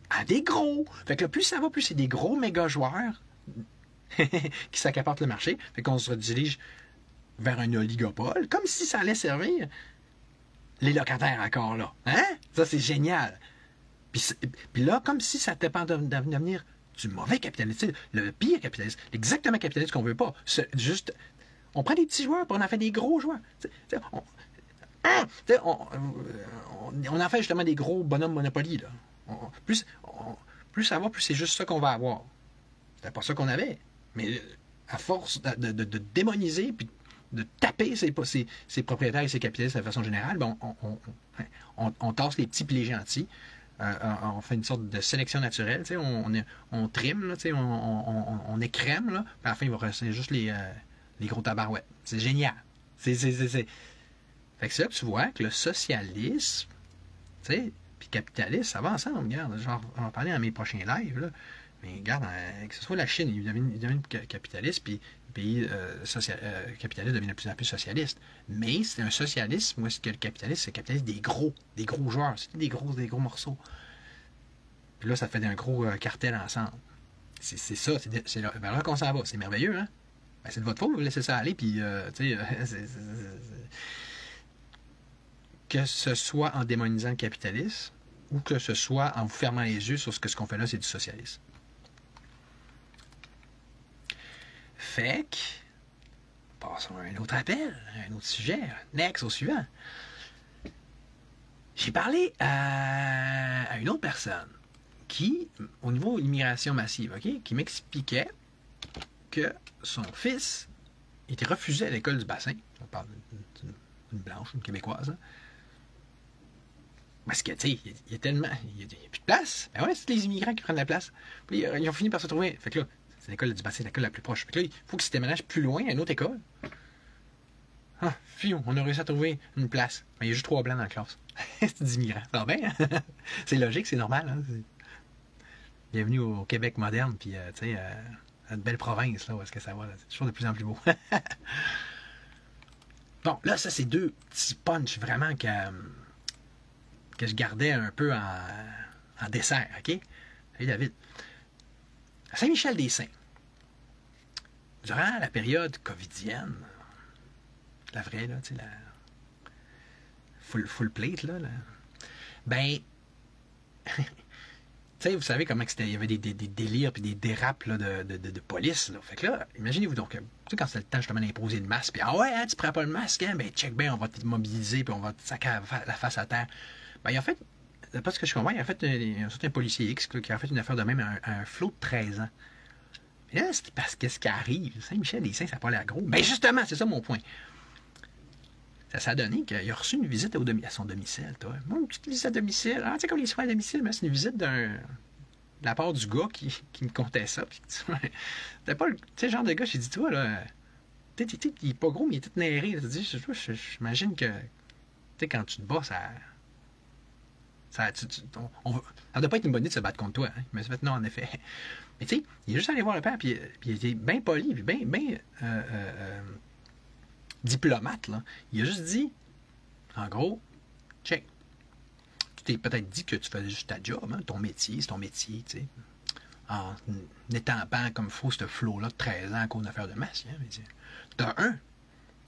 A: à des gros. Fait que là, plus ça va, plus c'est des gros méga joueurs qui s'accaparent le marché. Fait qu'on se redirige vers un oligopole, comme si ça allait servir les locataires encore là. Hein? Ça, c'est génial. Puis là, comme si ça dépend d'avenir du mauvais capitalisme, le pire capitalisme, exactement capitalisme qu'on veut pas. Juste, on prend des petits joueurs, puis on en fait des gros joueurs. On en fait justement des gros bonhommes Monopoly. Là. Plus ça va, plus c'est juste ça qu'on va avoir. C'était pas ça qu'on avait. Mais à force de démoniser puis de taper ses propriétaires et ses capitalistes de façon générale, ben on tasse les petits et les gentils. On fait une sorte de sélection naturelle. On trime, là, on écrème, là, puis à la fin, il va rester juste les gros tabarouettes. C'est génial. Fait que c'est là que tu vois que le socialisme, puis le capitalisme, ça va ensemble. Regarde, genre, on va parler dans mes prochains lives, là. Mais regarde, que ce soit la Chine, il devient capitaliste, puis le pays capitaliste devient de plus en plus socialiste. Mais c'est un socialisme, où est-ce que le capitalisme, c'est le capitalisme des gros joueurs, c'est des gros morceaux. Puis là, ça fait un gros cartel ensemble. C'est ça, c'est vers là qu'on s'en va. C'est merveilleux, hein? Ben, c'est de votre faute, vous laissez ça aller, puis, que ce soit en démonisant le capitalisme, ou que ce soit en vous fermant les yeux sur ce qu'on fait là, c'est du socialisme. Fait que, passons à un autre appel, un autre sujet. Next, au suivant. J'ai parlé à une autre personne qui, au niveau de l'immigration massive, okay, qui m'expliquait que son fils était refusé à l'école du bassin. On parle d'une blanche, une québécoise. Hein. Parce que, tu sais, il y a tellement. Il n'y a plus de place. Ben ouais, c'est les immigrants qui prennent la place. Puis ils ont fini par se trouver. Fait que là, c'est l'école du bassin, l'école la plus proche. Fait que là, il faut qu'ils se déménagent plus loin à une autre école. Ah, fion, on a réussi à trouver une place. Mais il y a juste 3 blancs dans la classe. C'est des immigrants. Ça va bien, hein? C'est logique, c'est normal. Hein? Bienvenue au Québec moderne, puis, tu sais, une belle province, là, où est-ce que ça va? C'est toujours de plus en plus beau. Bon, là, ça, c'est 2 petits punchs vraiment que je gardais un peu en dessert, OK? Salut David. À Saint-Michel-des-Saints, durant la période covidienne, la vraie, là, tu sais, la full plate, là, ben, tu sais, vous savez comment il y avait des délires puis des dérapes là, de police, là. Fait que là, imaginez-vous donc, tu sais, quand c'était le temps justement d'imposer le masque, puis ah ouais, hein, tu prends pas le masque, hein, ben check bien, on va te mobiliser, puis on va te sacrer la face à terre. Ben, il a fait, d'après ce que je comprends, il a fait un certain policier X qui a fait une affaire de même à un flot de 13 ans. Et là, c'est parce que ce qui arrive, Saint-Michel-des-Saints, ça n'a pas l'air gros. Ben justement, c'est ça mon point. Ça a donné qu'il a reçu une visite à son domicile, toi. Moi, une petite visite à domicile. Ah, tu sais, comme les soins à domicile, mais c'est une visite de la part du gars qui me contait ça. Puis, t'es pas le genre de gars, j'ai dit, toi, là, il est pas gros, mais il est tout nerré. J'imagine que, tu sais, quand tu te bats, ça doit pas être une bonne idée de se battre contre toi. Hein? Mais non, en effet. Mais tu sais, il est juste allé voir le père, puis il était bien poli, puis bien diplomate. Là. Il a juste dit, en gros, check. Tu t'es peut-être dit que tu faisais juste ta job, hein? Ton métier, c'est ton métier, tu sais. En étampant comme faux ce flot-là de 13 ans à cause d'affaires de masse. Hein? T'as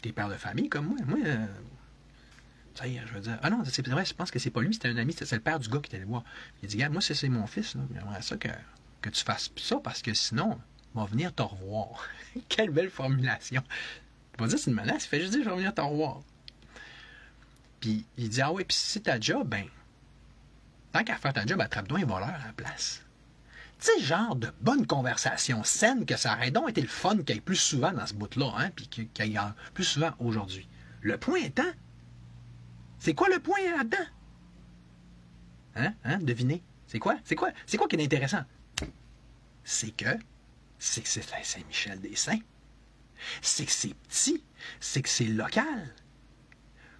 A: t'es père de famille comme moi. Moi, ça y est, je veux dire. Ah non, c'est vrai, je pense que c'est pas lui, c'était un ami, c'est le père du gars qui était allé voir. Il dit, regarde, moi, c'est mon fils, là. J'aimerais ça que tu fasses ça parce que sinon, il va venir te revoir. Quelle belle formulation. Il va dire c'est une menace, il fait juste dire, je vais venir te revoir. Puis il dit, ah oui, puis si c'est ta job, ben, tant qu'à faire ta job, attrape-toi un voleur à la place. Tu sais, genre de bonne conversation saine que ça aurait donc été le fun qu'il y ait plus souvent dans ce bout-là, hein, puis qu'il y ait plus souvent aujourd'hui. Le point étant, c'est quoi le point là-dedans? Hein? Devinez. C'est quoi qui est intéressant? C'est que c'est Saint-Michel-des-Saints. C'est que c'est petit. C'est que c'est local.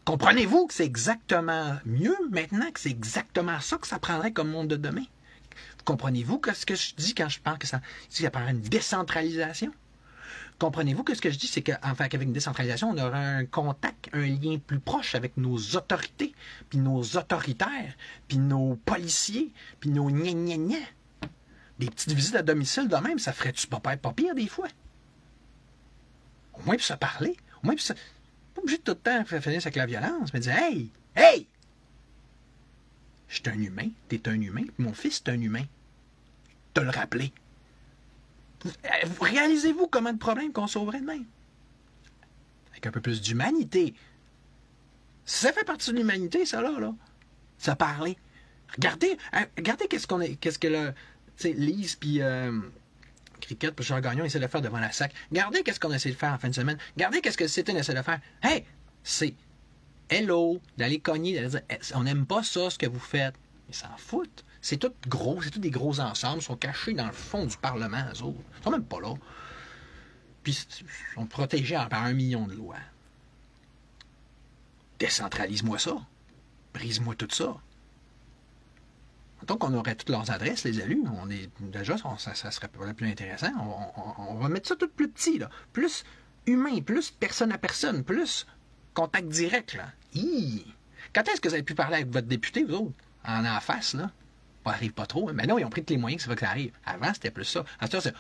A: Comprenez-vous que c'est exactement mieux maintenant, que c'est exactement ça que ça prendrait comme monde de demain? Comprenez-vous que ce que je dis quand je parle que ça prendrait une décentralisation? Comprenez-vous que ce que je dis, c'est qu'avec une décentralisation, on aura un contact, un lien plus proche avec nos autorités, puis nos autoritaires, puis nos policiers, puis nos gna-gna-gna. Des petites visites à domicile de même, ça ferait-tu pas pire des fois? Au moins pour se parler. Au moins pour se... Pas obligé de tout le temps faire finir avec la violence, mais dire hey! Je suis un humain, t'es un humain, puis mon fils est un humain. Te le rappeler. Réalisez-vous comment de problèmes qu'on sauverait demain? Avec un peu plus d'humanité. Ça fait partie de l'humanité, ça, là. Ça parler. Regardez qu'est-ce que le... Tu sais, Lise, puis... Cricket, puis Jean Gagnon essaie de faire devant la SAC. Regardez qu'est-ce qu'on essaie de faire en fin de semaine. Regardez qu'est-ce que c'était essaie de faire. Hey! C'est... Hello! D'aller cogner, d'aller dire... On n'aime pas ça, ce que vous faites. Ils s'en foutent. C'est tout gros, c'est tous des gros ensembles. Ils sont cachés dans le fond du Parlement, eux autres. Ils sont même pas là. Puis ils sont protégés par 1 million de lois. Décentralise-moi ça. Brise-moi tout ça. Donc, on aurait toutes leurs adresses, les élus. Déjà, ça serait plus intéressant. On va mettre ça tout plus petit, là. Plus humain, plus personne à personne, plus contact direct, là. Quand est-ce que vous avez pu parler avec votre député, vous autres? En face, là? Ça arrive pas trop. Mais non, ils ont pris tous les moyens que ça va que ça arrive. Avant, c'était plus ça. À ce c'est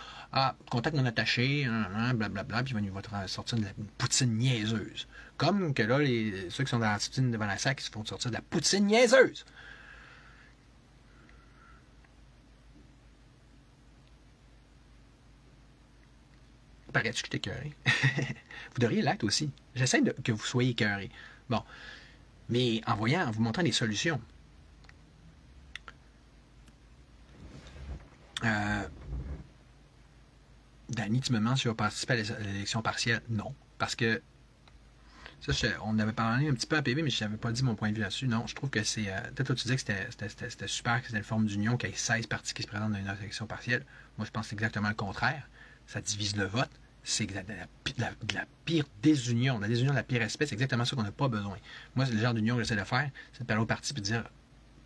A: contact non attaché, blablabla, puis il va sortir de la poutine niaiseuse. Comme que là, ceux qui sont dans la poutine devant la SAC, ils se font sortir de la poutine niaiseuse. Paraît-tu que t'es écœuré? Vous devriez l'être aussi. J'essaie que vous soyez écœuré. Bon. Mais en vous montrant des solutions. Danny, tu me demandes si je vais participer à l'élection partielle. Non. Parce que ça, on avait parlé un petit peu à PB, mais je n'avais pas dit mon point de vue là-dessus. Non, je trouve que c'est... Peut-être toi, tu disais que c'était super, que c'était une forme d'union, qu'il y ait 16 partis qui se présentent dans une élection partielle. Moi, je pense que c'est exactement le contraire. Ça divise le vote. C'est de la pire désunion. La désunion de la pire espèce, c'est exactement ça qu'on n'a pas besoin. Moi, le genre d'union que j'essaie de faire, c'est de parler au parti et de dire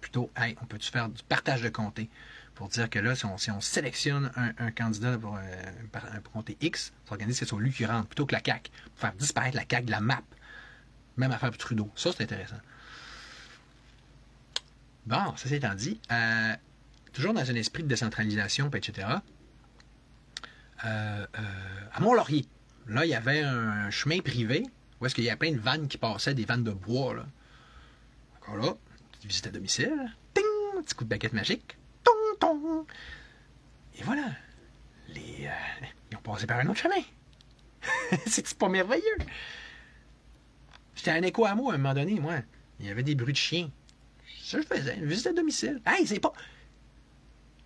A: plutôt, hey, on peut-tu faire du partage de comté pour dire que là, si on sélectionne un candidat pour un comté X, ça organise que ce soit lui qui rentre plutôt que la CAQ, pour faire disparaître la CAQ de la map. Même affaire pour Trudeau. Ça, c'est intéressant. Bon, ça étant dit, toujours dans un esprit de décentralisation, etc., à Mont-Laurier, là, il y avait un chemin privé où est-ce qu'il y a plein de vannes qui passaient, des vannes de bois, là. Encore là, petite visite à domicile, ting, petit coup de baguette magique, tong, tong. Et voilà, ils ont passé par un autre chemin. C'est pas merveilleux. J'étais à un écho à moi à un moment donné, moi. Il y avait des bruits de chiens. Ça, je faisais, une visite à domicile. Hey, c'est pas...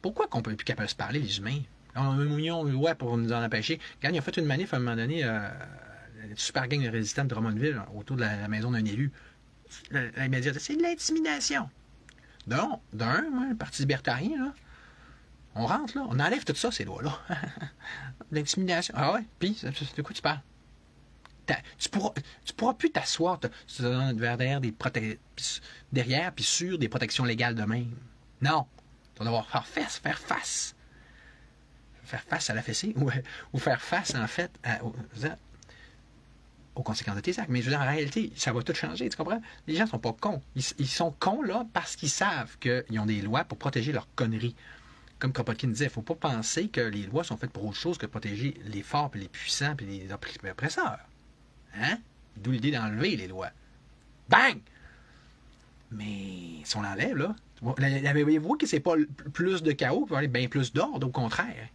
A: Pourquoi qu'on peut plus capable de se parler, les humains? On a un million de lois pour nous en empêcher. Quand ils ont fait une manif à un moment donné, une super gang de résistants de Drummondville autour de la maison d'un élu. La média dit c'est de l'intimidation. D'un, moi, le Parti libertarien, là, on rentre là, on enlève tout ça, ces lois-là. L'intimidation. Ah ouais? Puis, de quoi tu parles? Tu pourras plus t'asseoir derrière puis sur des protections légales de même. Non. Tu vas devoir faire face. Faire face à la fessée ou faire face, en fait, aux conséquences de tes actes. Mais je veux dire, en réalité, ça va tout changer, tu comprends? Les gens sont pas cons. Ils sont cons, là, parce qu'ils savent qu'ils ont des lois pour protéger leurs conneries. Comme Kropotkin disait, il ne faut pas penser que les lois sont faites pour autre chose que protéger les forts, puis les puissants, puis les oppresseurs. Hein? D'où l'idée d'enlever les lois. Bang! Mais si on l'enlève, là, avez-vous que c'est pas plus de chaos, il va y avoir bien plus d'ordre, au contraire.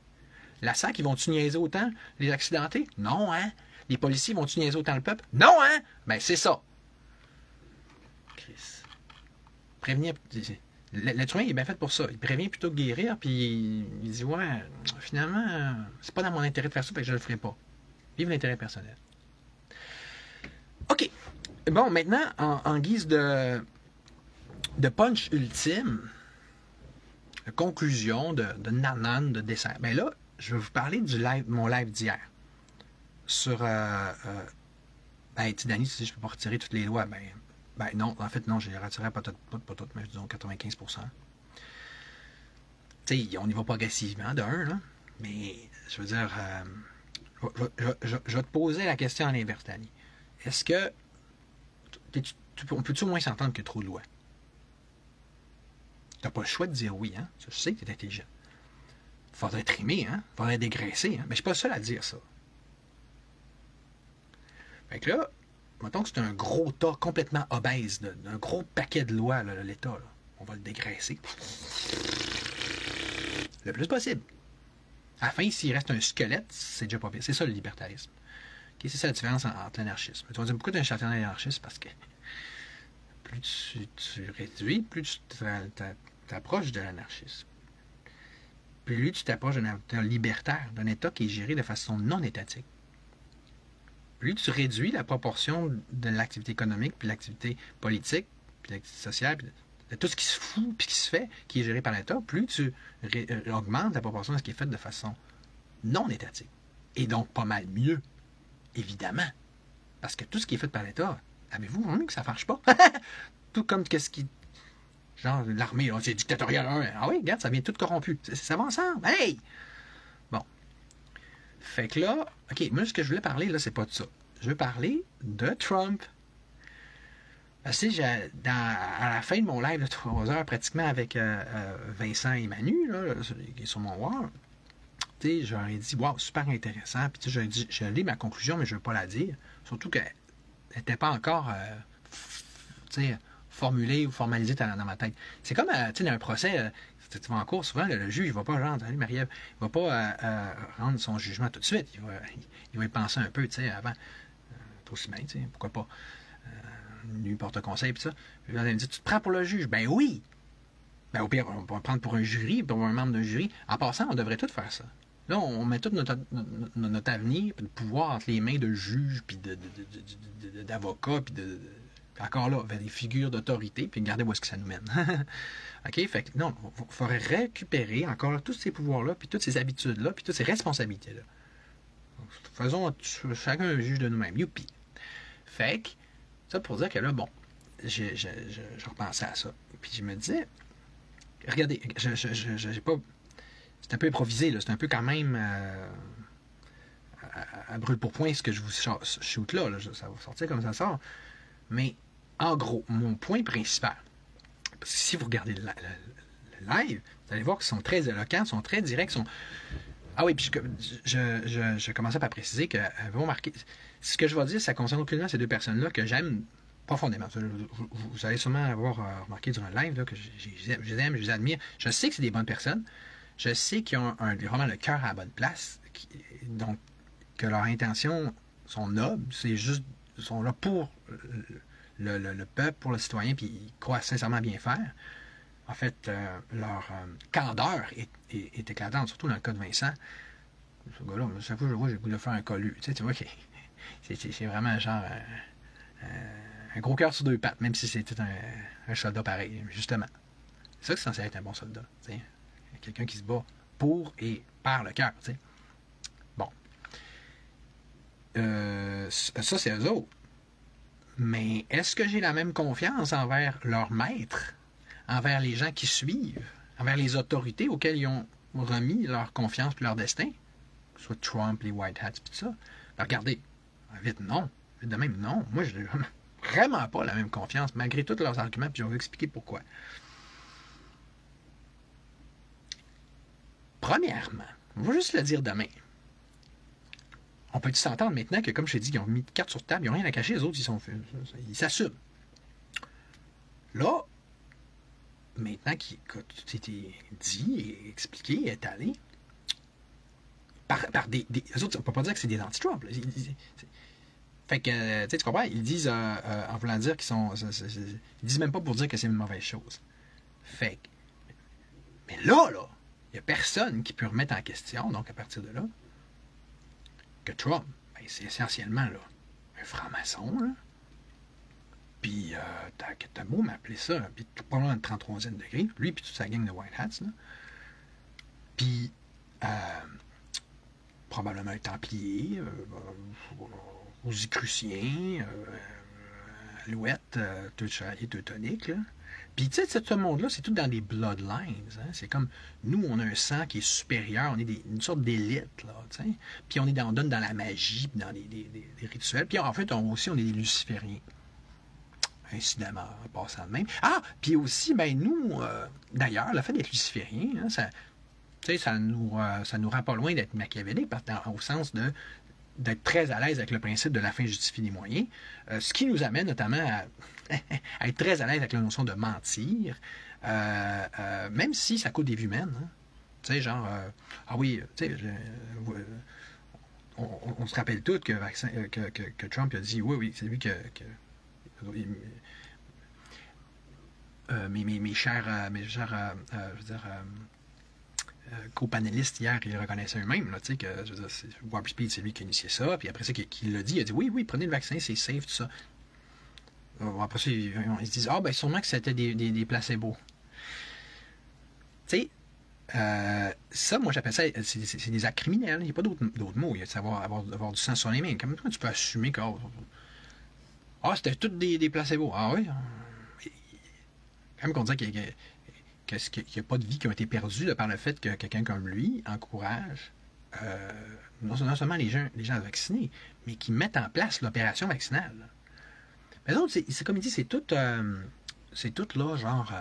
A: La SAC, ils vont-tu niaiser autant les accidentés? Non, hein? Les policiers vont-tu niaiser autant le peuple? Non, hein? Ben, c'est ça. Chris. Prévenir. L'être humain, il est bien fait pour ça. Il prévient plutôt que guérir, puis il dit, ouais, finalement, c'est pas dans mon intérêt de faire ça, fait que je le ferai pas. Vive l'intérêt personnel. OK. Bon, maintenant, en guise de punch ultime, de conclusion, de nanane, de dessert, ben là, je vais vous parler mon live d'hier. Sur... ben, tu Danny, tu dis, je peux pas retirer toutes les lois. Ben non, en fait, non, je les retirerai pas toutes, mais disons 95%. Tu sais, on y va progressivement, là. Mais, je veux dire, je vais te poser la question à l'inverse, Danny. Est-ce que... on peut-tu au moins s'entendre qu'il y a trop de lois? Tu n'as pas le choix de dire oui, hein? Je sais que tu es intelligent. Faudrait trimer, hein? Faudrait dégraisser, hein? Mais je suis pas le seul à dire ça. Fait que là, mettons que c'est un gros tas complètement obèse, d'un gros paquet de lois, là, l'État, là. on va le dégraisser le plus possible. À la fin, s'il reste un squelette, c'est déjà pas pire. C'est ça le libertarisme. Okay, c'est ça la différence entre l'anarchisme. Tu vas dire pourquoi tu es un champion anarchiste? Parce que plus tu réduis, plus tu t'approches de l'anarchisme. Plus tu t'approches d'un libertaire, d'un État qui est géré de façon non étatique. Plus tu réduis la proportion de l'activité économique, puis l'activité politique, puis l'activité sociale, puis de tout ce qui se fout, puis qui se fait, qui est géré par l'État, plus tu augmentes la proportion de ce qui est fait de façon non étatique. Et donc pas mal mieux, évidemment. Parce que tout ce qui est fait par l'État, avez-vous vu que ça ne marche pas? Tout comme qu'est-ce qui... Genre, l'armée, c'est dictatorial. Hein? Ah oui, regarde, ça vient tout corrompu. Ça va ensemble. Hey! Bon. Fait que là, OK, moi, ce que je voulais parler, là, c'est pas de ça. Je veux parler de Trump. Parce que, à la fin de mon live de 3 heures, pratiquement avec Vincent et Manu, là, qui est sur mon wall, tu sais, j'aurais dit, wow, super intéressant. Puis, tu sais, j'ai lu ma conclusion, mais je ne veux pas la dire. Surtout qu'elle n'était pas encore, tu sais, formulée ou formalisée dans ma tête. C'est comme, tu sais, dans un procès, tu vas en cours, souvent, le juge, il ne va pas, genre, salut Marie-Ève, il ne va pas rendre son jugement tout de suite. Il va y penser un peu, tu sais, avant. Aussi bien, tu sais, pourquoi pas. Lui porte conseil, puis ça. Puis là, elle me dit, tu te prends pour le juge? Ben oui! Ben au pire, on va prendre pour un jury, pour un membre d'un jury. En passant, on devrait tout faire ça. Là, on met tout notre avenir, puis le pouvoir entre les mains de juges, puis d'avocats, puis encore là, vers des figures d'autorité, puis regardez où est-ce que ça nous mène. OK? Fait que non, il faudrait récupérer encore là, tous ces pouvoirs-là, puis toutes ces habitudes-là, puis toutes ces responsabilités-là. Donc, faisons chacun un juge de nous-mêmes. Youpi! Fait que, ça pour dire que là, bon, je repensais à ça. Puis je me disais, regardez, j'ai pas... C'est un peu improvisé, là. C'est un peu quand même à brûle pour point ce que je vous shoot là. Ça va sortir comme ça sort. Mais en gros, mon point principal, parce que si vous regardez le live, vous allez voir qu'ils sont très éloquents, sont très directs, sont... Ah oui, puis je commençais par préciser que vous remarquez, ce que je vais dire, ça concerne aucunement ces deux personnes-là que j'aime profondément. Vous allez sûrement avoir remarqué durant le live là, que je les aime, je les admire. Je sais que c'est des bonnes personnes. Je sais qu'ils ont vraiment le cœur à la bonne place. Donc, que leurs intentions sont nobles. C'est juste, ils sont là pour le peuple, pour le citoyen, puis ils croient sincèrement bien faire. En fait, leur candeur est éclatante, surtout dans le cas de Vincent. Ce gars-là, chaque fois que je le vois, j'ai le goût de faire un collu. Tu vois, c'est vraiment genre un gros cœur sur deux pattes, même si c'était un soldat pareil, justement. C'est ça que c'est censé être un bon soldat. T'sais. Quelqu'un qui se bat pour et par le cœur. Bon. Ça, c'est eux autres. Mais est-ce que j'ai la même confiance envers leur maître, envers les gens qui suivent, envers les autorités auxquelles ils ont remis leur confiance et leur destin? Soit Trump, les White Hats, puis tout ça. Ben, regardez, vite non. Vite de même, non. Moi, je n'ai vraiment pas la même confiance, malgré tous leurs arguments, puis je vais vous expliquer pourquoi. Premièrement, on va juste le dire demain. On peut s'entendre maintenant que, comme je t'ai dit, ils ont mis de cartes sur table, ils n'ont rien à cacher, les autres, ils s'assument. Là, maintenant que tout a été dit et expliqué, étalé, par des les autres, on ne peut pas dire que c'est des anti-Trump. Fait que, tu comprends, ils disent, en voulant dire qu'ils sont... ils disent même pas pour dire que c'est une mauvaise chose. Fait que... Mais là, il n'y a personne qui peut remettre en question, donc à partir de là, que Trump, ben, c'est essentiellement là, un franc-maçon, là. Puis, t'as beau m'appeler ça, puis tout pas loin de 33e degré, lui puis toute sa gang de White Hats, là. Puis, probablement un Templier, Rosicrucien, Alouette, tout chevalier teutonique, là. Puis, tu sais, ce monde-là, c'est tout dans des bloodlines. Hein? C'est comme, nous, on a un sang qui est supérieur, on est une sorte d'élite, là, tu sais. Puis, on donne dans la magie, dans des rituels. Puis, en fait, on est des lucifériens. Incidemment, en passant de même. Ah! Puis aussi, ben nous, d'ailleurs, le fait d'être luciférien, hein, ça nous rend pas loin d'être machiavélique, au sens d'être très à l'aise avec le principe de la fin justifie les moyens, ce qui nous amène notamment à être très à l'aise avec la notion de mentir, même si ça coûte des vies humaines. Hein. Tu sais, genre, ah oui, tu sais, on se rappelle tous que Trump a dit, oui, c'est lui mes chers, je veux dire, co-panélistes hier, ils reconnaissaient eux-mêmes, là, tu sais, que Warp Speed, c'est lui qui a initié ça, puis après ça, qu'il l'a dit, il a dit, oui, prenez le vaccin, c'est safe, tout ça. Après ça, ils se disent, ben sûrement que c'était des placebos. Tu sais, ça, moi, j'appelle ça, c'est des actes criminels, il n'y a pas d'autres mots, il y a de savoir avoir du sang sur les mains. Comment tu peux assumer que, c'était tous des placebos? Ah oui? Quand même qu'on dit qu'il n'y a pas de vie qui a été perdue de par le fait que quelqu'un comme lui encourage non seulement les gens à vacciner, mais qui mettent en place l'opération vaccinale. Mais les autres, c'est comme il dit, c'est tout là, genre,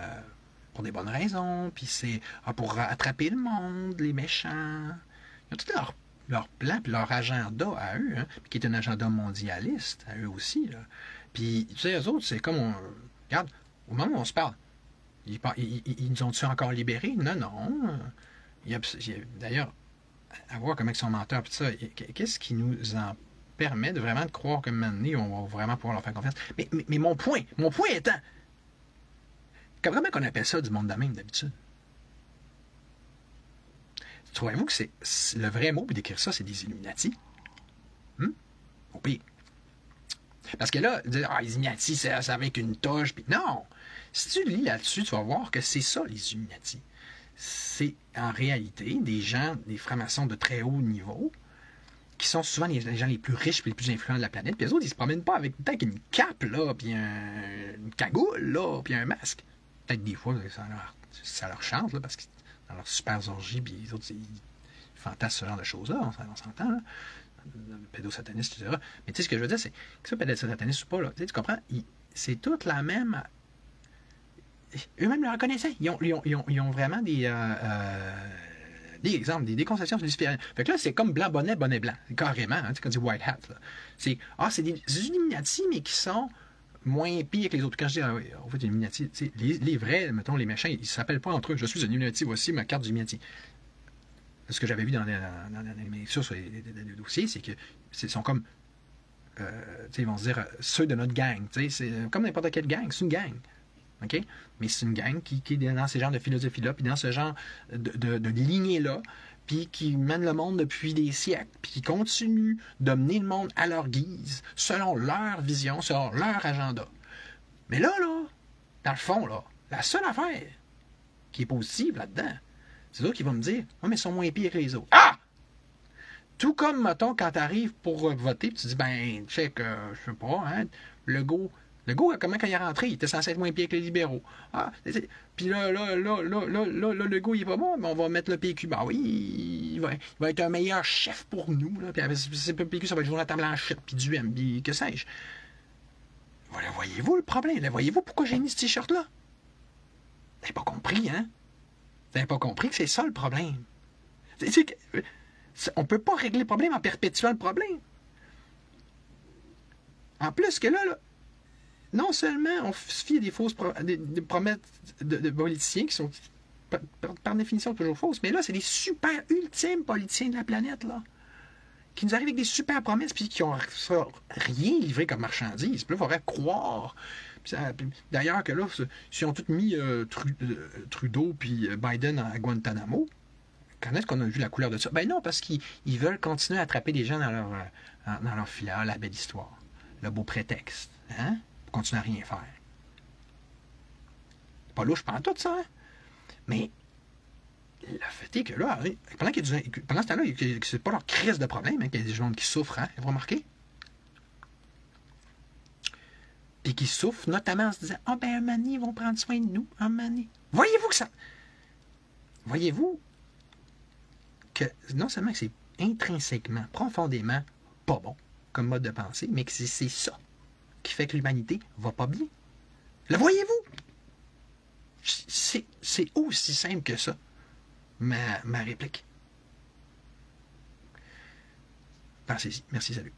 A: pour des bonnes raisons, puis c'est pour attraper le monde, les méchants. Ils ont tout leur plan, puis leur agenda à eux, hein, qui est un agenda mondialiste à eux aussi. Là. Puis, tu sais, eux autres, c'est comme regarde, au moment où on se parle, ils nous ont-ils encore libérés? Non. D'ailleurs, à voir comment ils sont menteurs, puis ça, qu'est-ce qui nous en permet de vraiment de croire qu'à un moment donné, on va vraiment pouvoir leur faire confiance? Mais mon point étant, comment qu'on appelle ça du monde de même d'habitude? Trouvez-vous que c'est le vrai mot pour décrire ça, c'est des Illuminati? Au pire. Parce que là, dire, les Illuminati, c'est avec une toge, puis non! Si tu lis là-dessus, tu vas voir que c'est ça, les Illuminati. C'est en réalité des gens, des francs-maçons de très haut niveau, qui sont souvent les gens les plus riches et les plus influents de la planète. Puis les autres, ils se promènent pas avec peut-être une cape, là, puis une cagoule, là, puis un masque. Peut-être des fois, ça leur chante, là, parce que dans leur super orgie, puis les autres, ils fantasment ce genre de choses-là, on s'entend, là. Pédosataniste, etc. Mais tu sais, ce que je veux dire, c'est que ça, pédosataniste ou pas, là, tu comprends? C'est toute la même... Eux-mêmes le reconnaissaient. Ils ont vraiment des exemples, des conceptions différentes. Fait que là, c'est comme blanc, bonnet, bonnet blanc. Carrément, hein, quand on dit white hat. C'est des Illuminati, mais qui sont moins pires que les autres. Quand je dis, en fait, Illuminati, les vrais, mettons, les méchants, ils ne s'appellent pas entre eux. Je suis un Illuminati, voici ma carte d'Illuminati. Ce que j'avais vu dans les lectures sur les dossiers, c'est que ils sont comme, ils vont se dire, ceux de notre gang. C'est comme n'importe quelle gang, c'est une gang. Okay? Mais c'est une gang qui est dans ce genre de philosophie-là, puis dans ce genre de lignée-là, puis qui mène le monde depuis des siècles, puis qui continue de mener le monde à leur guise, selon leur vision, selon leur agenda. Mais là, dans le fond, là, la seule affaire qui est positive là-dedans, c'est eux qui vont me dire, mais ils sont moins pires que les autres. Ah! Tout comme, mettons, quand tu arrives pour voter, puis tu dis, check, je sais pas, hein, Legault, comment quand il est rentré, il était censé être moins pire que les libéraux. Puis là, Legault, il est pas bon, mais on va mettre le PQ. Oui, il va être un meilleur chef pour nous. Là. Puis le PQ, ça va être Jonathan Blanchette, puis Duhem, puis que sais-je. Voilà, voyez-vous le problème? Là, voyez-vous pourquoi j'ai mis ce t-shirt-là? Vous n'avez pas compris, hein? Vous n'avez pas compris que c'est ça le problème. On ne peut pas régler le problème en perpétuant le problème. En plus que là, non seulement on se fie à des fausses promesses de politiciens qui sont par définition toujours fausses, mais là, c'est des super ultimes politiciens de la planète, là, qui nous arrivent avec des super promesses puis qui n'ont rien livré comme marchandise. Puis là, il faudrait croire. D'ailleurs, que là, s'ils ont tous mis Trudeau puis Biden à Guantanamo, quand est-ce qu'on a vu la couleur de ça? Non, parce qu'ils veulent continuer à attraper des gens dans leur filaire, la belle histoire, le beau prétexte, hein? Pour continuer à rien faire. C'est pas louche pendant tout ça, hein? Mais le fait est que là, pendant ce temps-là, c'est pas leur crise de problème, hein, qu'il y a des gens qui souffrent, hein? Vous remarquez? Puis qui souffrent, notamment en se disant, un moment donné, ils vont prendre soin de nous, un moment donné. Voyez-vous que non seulement que c'est intrinsèquement, profondément pas bon comme mode de pensée, mais que c'est ça qui fait que l'humanité va pas bien. Le voyez-vous? C'est aussi simple que ça, ma réplique. Pensez-y. Merci, salut.